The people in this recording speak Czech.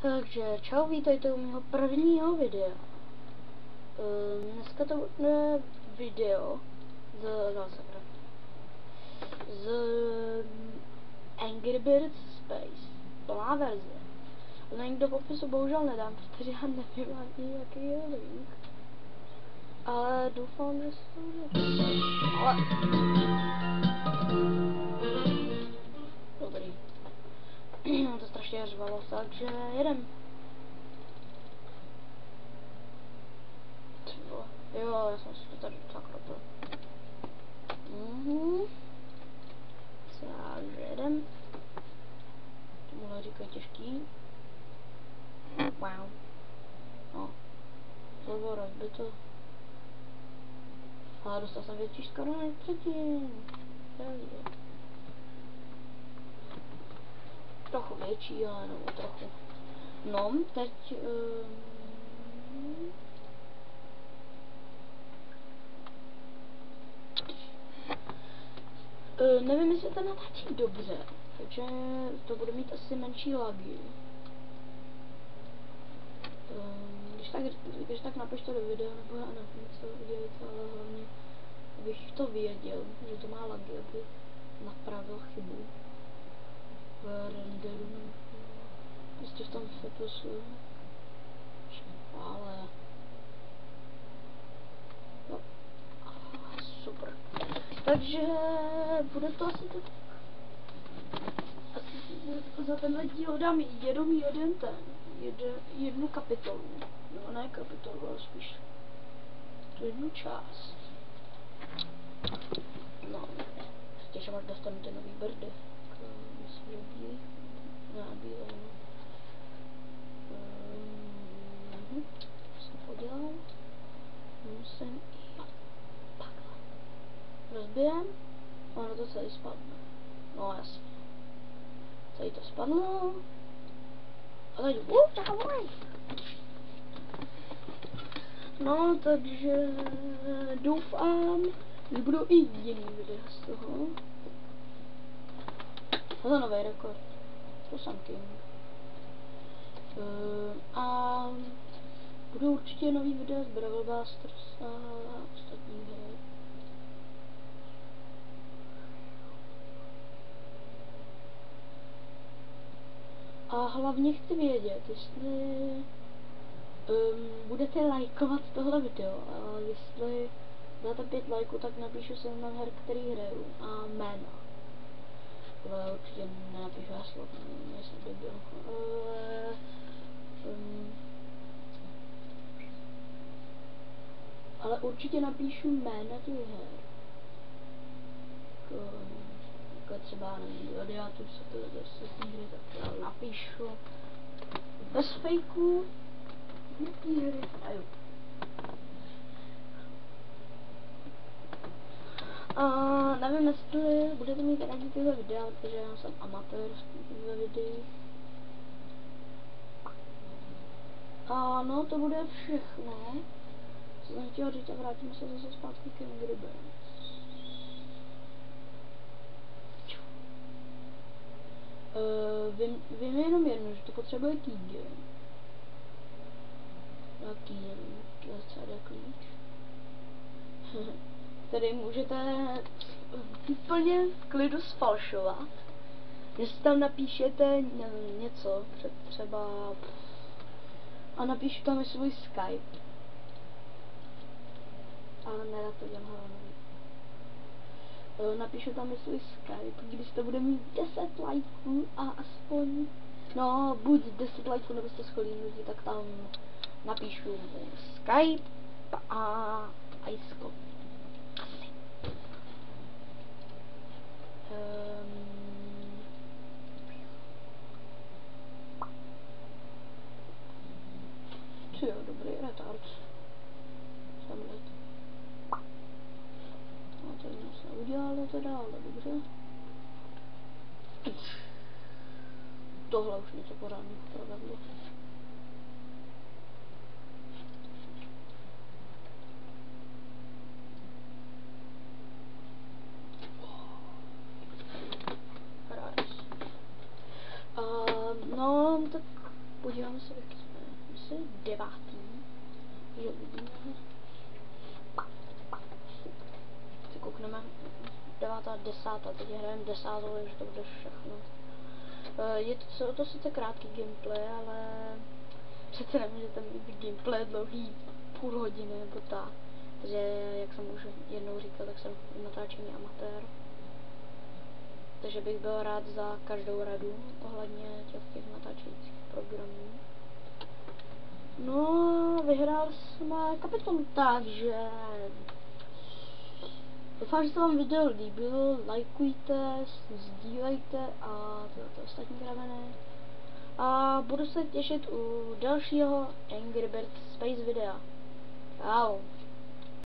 Takže čau, vítejte u mého prvního videa. Dneska to bude video z Angry Birds Space, plná verze. Link do popisu bohužel nedám, protože já nevím ani jaký je link. Ale doufám, že se to bude. Ale... Dobrý. To strašně řvalo, takže jedem. Jo, já jsem si to tady zakropil. Takže jedem. Tomuhle říkají těžký. Wow. No. To bylo rozbito. Ale dostal jsem větší skoro než předtím. Trochu větší, ale no, trochu. No, teď... nevím, jestli to natáčí dobře, takže to bude mít asi menší lagy. Když tak napište do videa, nebo já nevím, co udělat, ale hlavně, abych to věděl, že to má lagy, aby napravil chybu v renderu, prostě v tom fotosu, ale no, super. Takže bude to asi tak. Za tenhle díl dám jednu kapitolu. No ne kapitolu, ale spíš tu jednu část. No, těším, až dostanete nový birdy. Myslím, že bílý. Ne, bílý. Jsem podělal. Musím i takhle. Rozbijem. Ono to celý spadne. No jasně. Celý to spadlo. A teď no, takže doufám, že budou i jiný videa z toho. To je nový rekord. To jsem king. A budou určitě nový videa z Brawl Busters a ostatních her. A hlavně chci vědět, jestli budete lajkovat tohle video, a jestli dáte 5 lajků, tak napíšu seznam her, který hraju a jména. Ale určitě nenapíšu heslo, nejsem debil. Ale určitě napíšu jména těch her. Jako třeba nevím, Gladiátor se to zase hry, tak já napíšu bez fejků jaký hry hraju. Nevím, jestli budete mít rádi tyhle videa, protože já jsem amatér v těchto videích. A no, to bude všechno. Co jsem chtěl říct a vrátíme se zase zpátky k Angry Birds. Vím jenom jedno, že to potřebuje key. Jaký CD klíč, který můžete úplně v klidu sfalšovat. Jestli tam napíšete něco, třeba a napíšu tam i svůj Skype. Ale nerad to dělám hlavně. Napíšu tam i svůj Skype, když to bude mít 10 lajků a aspoň, no buď 10 lajků nebo 100 skolínutí, tak tam napíšu Skype a Isko. Jo, dobrý retard. Jsem let. No to nic neudělalo teda, ale dobře. Tohle už něco pořádně provedlo. No, tak podívám Takže uvidíme. Si koukneme. 9. 10. Teď hrajeme 10. takže to bude všechno. Jsou to sice krátký gameplay, ale přece nemůžete mít gameplay dlouhý půl hodiny nebo tak. Takže jak jsem už jednou říkal, tak jsem v natáčení amatér. Takže bych byl rád za každou radu ohledně těch natáčejících programů. No, vyhrál jsme kapitolu, takže doufám, že se vám video líbilo, lajkujte, sdílejte a to ostatní kraveny. A budu se těšit u dalšího Angry Birds Space videa. Čau.